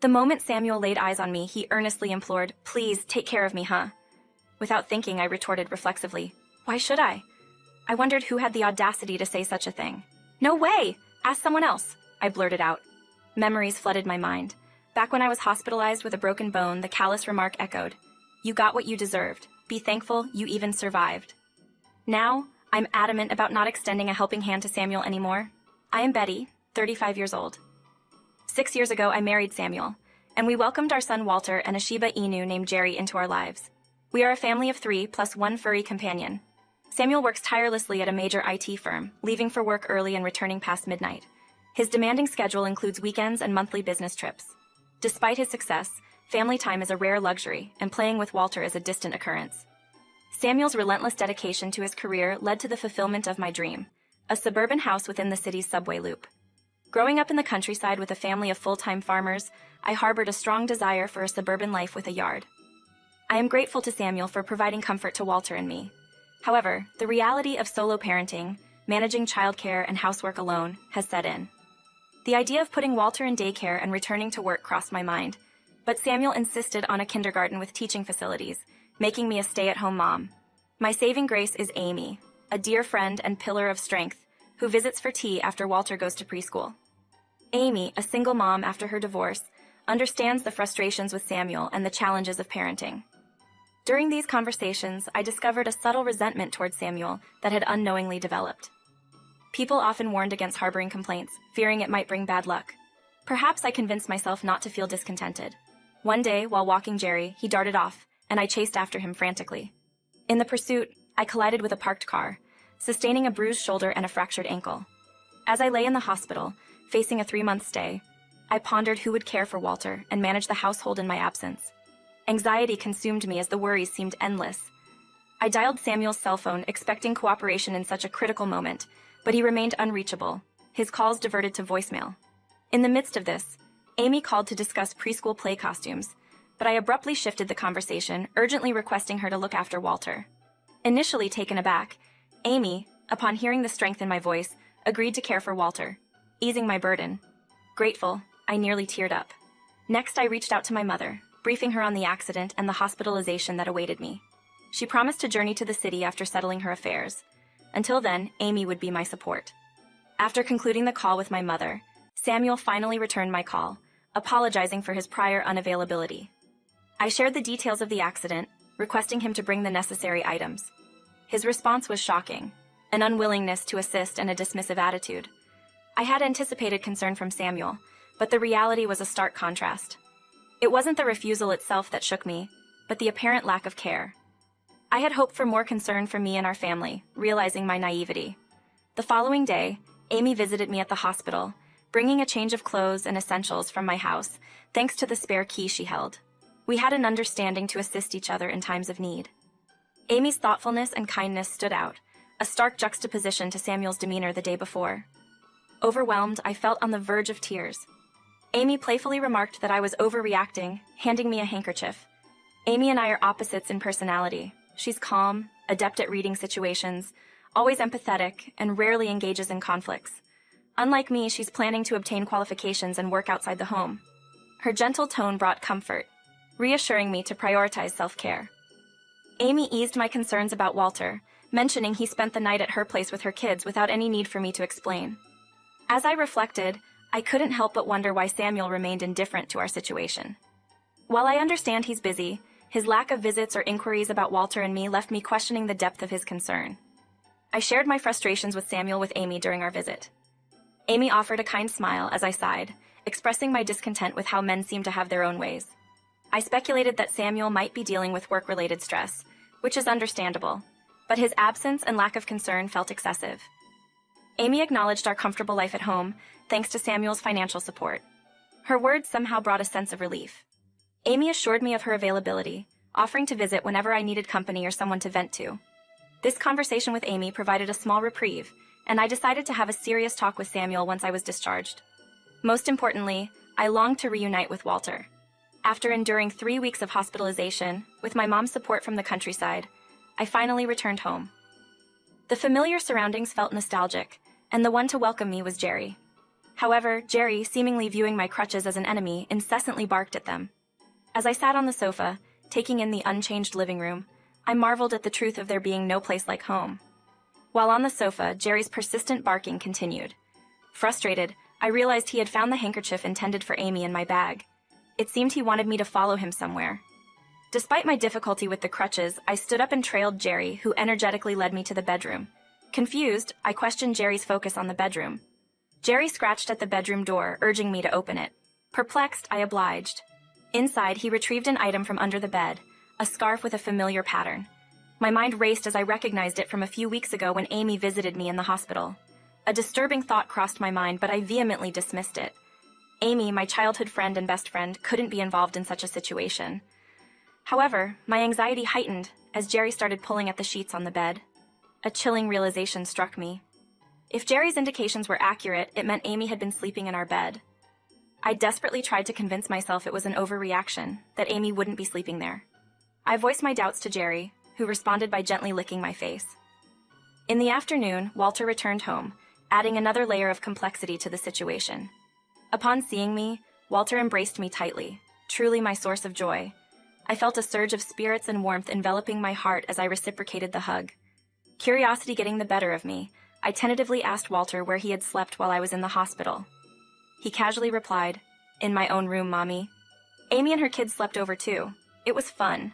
The moment Samuel laid eyes on me, he earnestly implored, "Please, take care of me, huh?" Without thinking, I retorted reflexively, "Why should I?" I wondered who had the audacity to say such a thing. "No way! Ask someone else," I blurted out. Memories flooded my mind. Back when I was hospitalized with a broken bone, the callous remark echoed, "You got what you deserved. Be thankful you even survived." Now, I'm adamant about not extending a helping hand to Samuel anymore. I am Betty, 35 years old. 6 years ago, I married Samuel, and we welcomed our son Walter and a Shiba Inu named Jerry into our lives. We are a family of 3 plus 1 furry companion. Samuel works tirelessly at a major IT firm, leaving for work early and returning past midnight. His demanding schedule includes weekends and monthly business trips. Despite his success, family time is a rare luxury, and playing with Walter is a distant occurrence. Samuel's relentless dedication to his career led to the fulfillment of my dream, a suburban house within the city's subway loop. Growing up in the countryside with a family of full-time farmers, I harbored a strong desire for a suburban life with a yard. I am grateful to Samuel for providing comfort to Walter and me. However, the reality of solo parenting, managing childcare and housework alone, has set in. The idea of putting Walter in daycare and returning to work crossed my mind, but Samuel insisted on a kindergarten with teaching facilities, making me a stay-at-home mom. My saving grace is Amy, a dear friend and pillar of strength, who visits for tea after Walter goes to preschool. Amy, a single mom after her divorce, understands the frustrations with Samuel and the challenges of parenting. During these conversations, I discovered a subtle resentment towards Samuel that had unknowingly developed. People often warned against harboring complaints, fearing it might bring bad luck. Perhaps I convinced myself not to feel discontented. One day, while walking Jerry, he darted off, and I chased after him frantically. In the pursuit, I collided with a parked car, sustaining a bruised shoulder and a fractured ankle. As I lay in the hospital, facing a 3-month stay, I pondered who would care for Walter and manage the household in my absence. Anxiety consumed me as the worries seemed endless. I dialed Samuel's cell phone, expecting cooperation in such a critical moment, but he remained unreachable, his calls diverted to voicemail. In the midst of this, Amy called to discuss preschool play costumes, but I abruptly shifted the conversation, urgently requesting her to look after Walter. Initially taken aback, Amy, upon hearing the strength in my voice, agreed to care for Walter, easing my burden. Grateful, I nearly teared up. Next, I reached out to my mother, briefing her on the accident and the hospitalization that awaited me. She promised to journey to the city after settling her affairs. Until then, Amy would be my support. After concluding the call with my mother, Samuel finally returned my call, apologizing for his prior unavailability. I shared the details of the accident, requesting him to bring the necessary items. His response was shocking, an unwillingness to assist and a dismissive attitude. I had anticipated concern from Samuel, but the reality was a stark contrast. It wasn't the refusal itself that shook me, but the apparent lack of care. I had hoped for more concern from me and our family, realizing my naivety. The following day, Amy visited me at the hospital, bringing a change of clothes and essentials from my house, thanks to the spare key she held. We had an understanding to assist each other in times of need. Amy's thoughtfulness and kindness stood out, a stark juxtaposition to Samuel's demeanor the day before. Overwhelmed, I felt on the verge of tears. Amy playfully remarked that I was overreacting, handing me a handkerchief. Amy and I are opposites in personality. She's calm, adept at reading situations, always empathetic, and rarely engages in conflicts. Unlike me, she's planning to obtain qualifications and work outside the home. Her gentle tone brought comfort, reassuring me to prioritize self-care. Amy eased my concerns about Walter, mentioning he spent the night at her place with her kids without any need for me to explain. As I reflected, I couldn't help but wonder why Samuel remained indifferent to our situation. While I understand he's busy, his lack of visits or inquiries about Walter and me left me questioning the depth of his concern. I shared my frustrations with Samuel with Amy during our visit. Amy offered a kind smile as I sighed, expressing my discontent with how men seem to have their own ways. I speculated that Samuel might be dealing with work-related stress, which is understandable, but his absence and lack of concern felt excessive. Amy acknowledged our comfortable life at home, thanks to Samuel's financial support. Her words somehow brought a sense of relief. Amy assured me of her availability, offering to visit whenever I needed company or someone to vent to. This conversation with Amy provided a small reprieve, and I decided to have a serious talk with Samuel once I was discharged. Most importantly, I longed to reunite with Walter. After enduring 3 weeks of hospitalization, with my mom's support from the countryside, I finally returned home. The familiar surroundings felt nostalgic, and the one to welcome me was Jerry. However, Jerry, seemingly viewing my crutches as an enemy, incessantly barked at them. As I sat on the sofa, taking in the unchanged living room, I marveled at the truth of there being no place like home. While on the sofa, Jerry's persistent barking continued. Frustrated, I realized he had found the handkerchief intended for Amy in my bag. It seemed he wanted me to follow him somewhere. Despite my difficulty with the crutches, I stood up and trailed Jerry, who energetically led me to the bedroom. Confused, I questioned Jerry's focus on the bedroom. Jerry scratched at the bedroom door, urging me to open it. Perplexed, I obliged. Inside, he retrieved an item from under the bed, a scarf with a familiar pattern. My mind raced as I recognized it from a few weeks ago when Amy visited me in the hospital. A disturbing thought crossed my mind, but I vehemently dismissed it. Amy, my childhood friend and best friend, couldn't be involved in such a situation. However, my anxiety heightened as Jerry started pulling at the sheets on the bed. A chilling realization struck me. If Jerry's indications were accurate, it meant Amy had been sleeping in our bed. I desperately tried to convince myself it was an overreaction, that Amy wouldn't be sleeping there. I voiced my doubts to Jerry, who responded by gently licking my face. In the afternoon, Walter returned home, adding another layer of complexity to the situation. Upon seeing me, Walter embraced me tightly, truly my source of joy. I felt a surge of spirits and warmth enveloping my heart as I reciprocated the hug. Curiosity getting the better of me, I tentatively asked Walter where he had slept while I was in the hospital. He casually replied, "In my own room, Mommy." Amy and her kids slept over too. It was fun.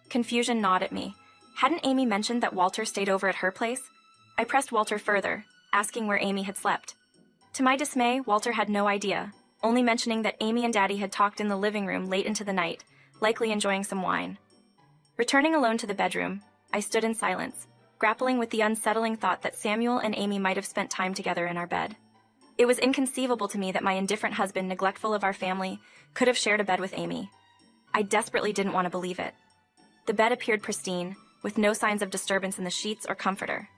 Confusion gnawed at me. Hadn't Amy mentioned that Walter stayed over at her place? I pressed Walter further, asking where Amy had slept. To my dismay, Walter had no idea, only mentioning that Amy and Daddy had talked in the living room late into the night, likely enjoying some wine. Returning alone to the bedroom, I stood in silence, grappling with the unsettling thought that Samuel and Amy might have spent time together in our bed. It was inconceivable to me that my indifferent husband, neglectful of our family, could have shared a bed with Amy. I desperately didn't want to believe it. The bed appeared pristine, with no signs of disturbance in the sheets or comforter.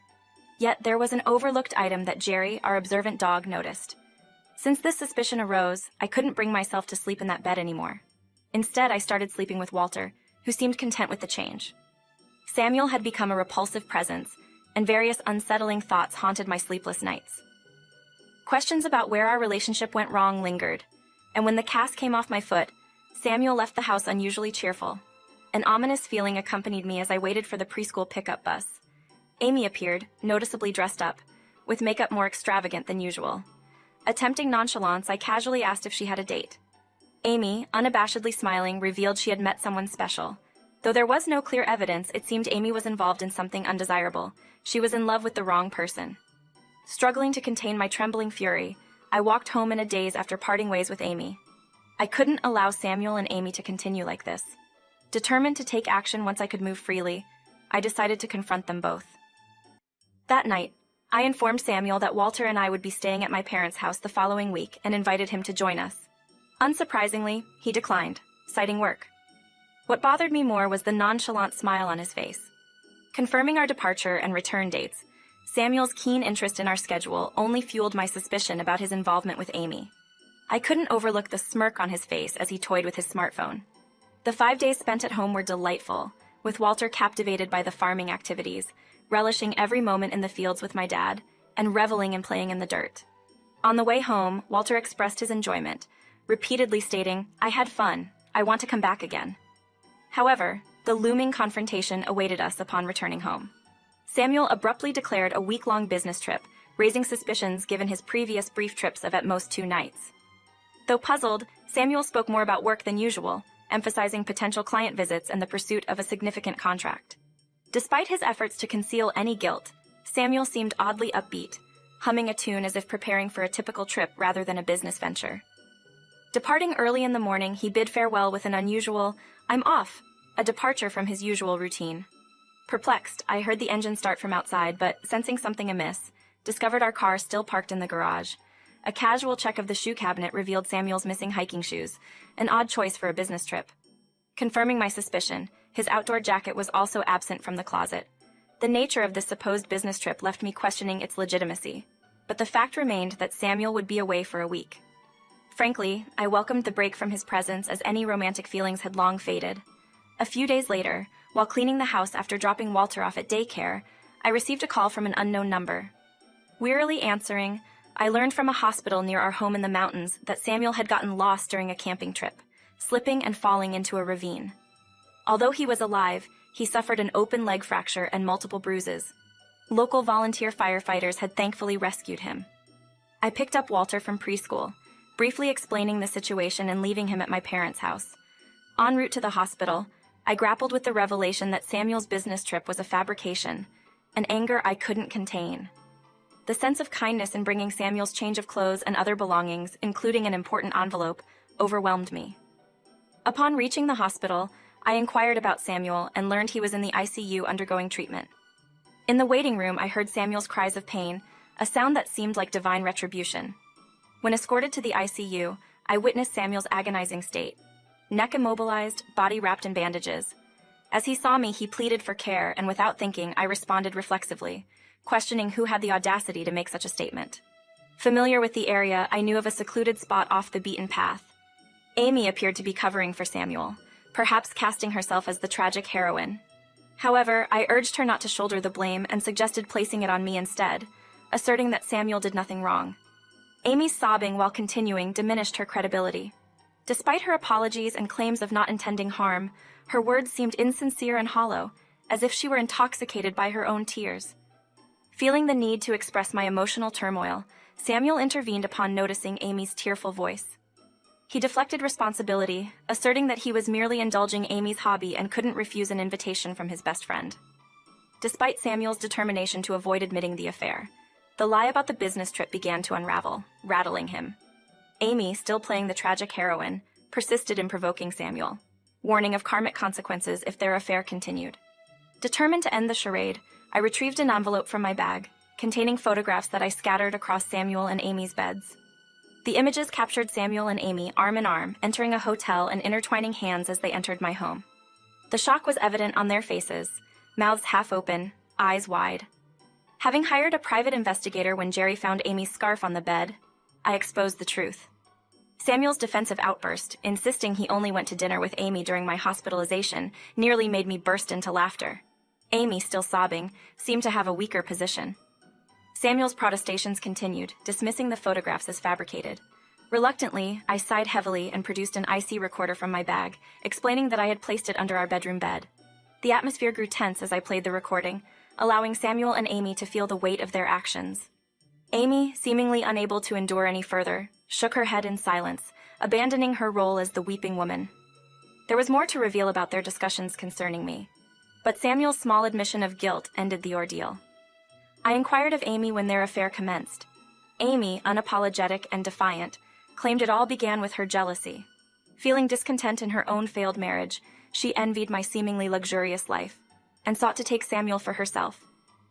Yet there was an overlooked item that Jerry, our observant dog, noticed. Since this suspicion arose, I couldn't bring myself to sleep in that bed anymore. Instead, I started sleeping with Walter, who seemed content with the change. Samuel had become a repulsive presence, and various unsettling thoughts haunted my sleepless nights. Questions about where our relationship went wrong lingered, and when the cast came off my foot, Samuel left the house unusually cheerful. An ominous feeling accompanied me as I waited for the preschool pickup bus. Amy appeared, noticeably dressed up, with makeup more extravagant than usual. Attempting nonchalance, I casually asked if she had a date. Amy, unabashedly smiling, revealed she had met someone special. Though there was no clear evidence, it seemed Amy was involved in something undesirable. She was in love with the wrong person. Struggling to contain my trembling fury, I walked home in a daze after parting ways with Amy. I couldn't allow Samuel and Amy to continue like this. Determined to take action once I could move freely, I decided to confront them both. That night, I informed Samuel that Walter and I would be staying at my parents' house the following week and invited him to join us. Unsurprisingly, he declined, citing work. What bothered me more was the nonchalant smile on his face. Confirming our departure and return dates, Samuel's keen interest in our schedule only fueled my suspicion about his involvement with Amy. I couldn't overlook the smirk on his face as he toyed with his smartphone. The 5 days spent at home were delightful, with Walter captivated by the farming activities, relishing every moment in the fields with my dad, and reveling in playing in the dirt. On the way home, Walter expressed his enjoyment, repeatedly stating, "I had fun, I want to come back again." However, the looming confrontation awaited us upon returning home. Samuel abruptly declared a week-long business trip, raising suspicions given his previous brief trips of at most 2 nights. Though puzzled, Samuel spoke more about work than usual, emphasizing potential client visits and the pursuit of a significant contract. Despite his efforts to conceal any guilt, Samuel seemed oddly upbeat, humming a tune as if preparing for a typical trip rather than a business venture. Departing early in the morning, he bid farewell with an unusual, "I'm off," a departure from his usual routine. Perplexed, I heard the engine start from outside, but sensing something amiss, discovered our car still parked in the garage. A casual check of the shoe cabinet revealed Samuel's missing hiking shoes, an odd choice for a business trip. Confirming my suspicion, his outdoor jacket was also absent from the closet. The nature of this supposed business trip left me questioning its legitimacy, but the fact remained that Samuel would be away for a week. Frankly, I welcomed the break from his presence as any romantic feelings had long faded. A few days later, while cleaning the house after dropping Walter off at daycare, I received a call from an unknown number. Wearily answering, I learned from a hospital near our home in the mountains that Samuel had gotten lost during a camping trip, slipping and falling into a ravine. Although he was alive, he suffered an open leg fracture and multiple bruises. Local volunteer firefighters had thankfully rescued him. I picked up Walter from preschool, briefly explaining the situation and leaving him at my parents' house. En route to the hospital, I grappled with the revelation that Samuel's business trip was a fabrication, an anger I couldn't contain. The sense of kindness in bringing Samuel's change of clothes and other belongings, including an important envelope, overwhelmed me. Upon reaching the hospital, I inquired about Samuel and learned he was in the ICU undergoing treatment. In the waiting room, I heard Samuel's cries of pain, a sound that seemed like divine retribution. When escorted to the ICU, I witnessed Samuel's agonizing state. Neck immobilized, body wrapped in bandages. As he saw me, he pleaded for care, and without thinking, I responded reflexively, questioning who had the audacity to make such a statement. Familiar with the area, I knew of a secluded spot off the beaten path. Amy appeared to be covering for Samuel, perhaps casting herself as the tragic heroine. However, I urged her not to shoulder the blame and suggested placing it on me instead, asserting that Samuel did nothing wrong. Amy's sobbing while continuing diminished her credibility. Despite her apologies and claims of not intending harm, her words seemed insincere and hollow, as if she were intoxicated by her own tears. Feeling the need to express my emotional turmoil, Samuel intervened upon noticing Amy's tearful voice. He deflected responsibility, asserting that he was merely indulging Amy's hobby and couldn't refuse an invitation from his best friend. Despite Samuel's determination to avoid admitting the affair, the lie about the business trip began to unravel, rattling him. Amy, still playing the tragic heroine, persisted in provoking Samuel, warning of karmic consequences if their affair continued. Determined to end the charade, I retrieved an envelope from my bag, containing photographs that I scattered across Samuel and Amy's beds. The images captured Samuel and Amy arm in arm, entering a hotel and intertwining hands as they entered my home. The shock was evident on their faces, mouths half open, eyes wide. Having hired a private investigator when Jerry found Amy's scarf on the bed, I exposed the truth. Samuel's defensive outburst, insisting he only went to dinner with Amy during my hospitalization, nearly made me burst into laughter. Amy, still sobbing, seemed to have a weaker position. Samuel's protestations continued, dismissing the photographs as fabricated. Reluctantly, I sighed heavily and produced an IC recorder from my bag, explaining that I had placed it under our bedroom bed. The atmosphere grew tense as I played the recording, allowing Samuel and Amy to feel the weight of their actions. Amy, seemingly unable to endure any further, shook her head in silence, abandoning her role as the weeping woman. There was more to reveal about their discussions concerning me, but Samuel's small admission of guilt ended the ordeal. I inquired of Amy when their affair commenced. Amy, unapologetic and defiant, claimed it all began with her jealousy. Feeling discontent in her own failed marriage, she envied my seemingly luxurious life, and sought to take Samuel for herself,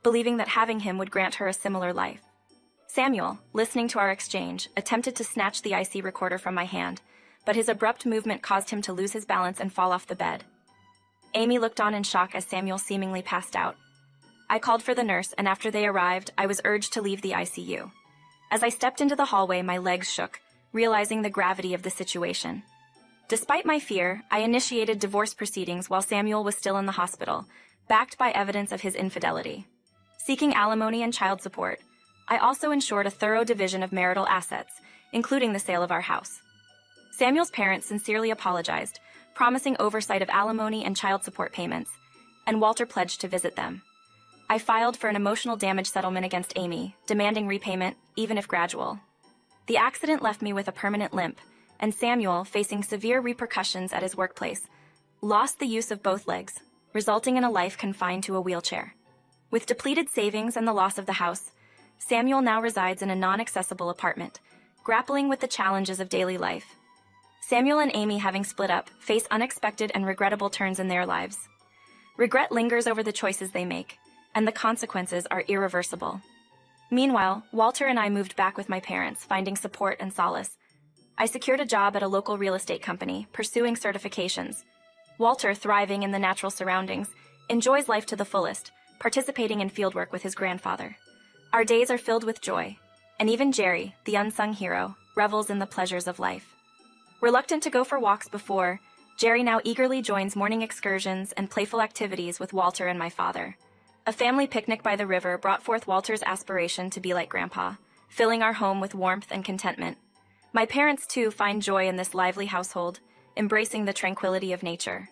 believing that having him would grant her a similar life. Samuel, listening to our exchange, attempted to snatch the IC recorder from my hand, but his abrupt movement caused him to lose his balance and fall off the bed. Amy looked on in shock as Samuel seemingly passed out. I called for the nurse, and after they arrived, I was urged to leave the ICU. As I stepped into the hallway, my legs shook, realizing the gravity of the situation. Despite my fear, I initiated divorce proceedings while Samuel was still in the hospital, backed by evidence of his infidelity. Seeking alimony and child support, I also ensured a thorough division of marital assets, including the sale of our house. Samuel's parents sincerely apologized, promising oversight of alimony and child support payments, and Walter pledged to visit them. I filed for an emotional damage settlement against Amy, demanding repayment, even if gradual. The accident left me with a permanent limp, and Samuel, facing severe repercussions at his workplace, lost the use of both legs, resulting in a life confined to a wheelchair. With depleted savings and the loss of the house, Samuel now resides in a non-accessible apartment, grappling with the challenges of daily life. Samuel and Amy, having split up, face unexpected and regrettable turns in their lives. Regret lingers over the choices they make, and the consequences are irreversible. Meanwhile, Walter and I moved back with my parents, finding support and solace. I secured a job at a local real estate company, pursuing certifications. Walter, thriving in the natural surroundings, enjoys life to the fullest, participating in fieldwork with his grandfather. Our days are filled with joy, and even Jerry, the unsung hero, revels in the pleasures of life. Reluctant to go for walks before, Jerry now eagerly joins morning excursions and playful activities with Walter and my father. A family picnic by the river brought forth Walter's aspiration to be like Grandpa, filling our home with warmth and contentment. My parents, too, find joy in this lively household, embracing the tranquility of nature.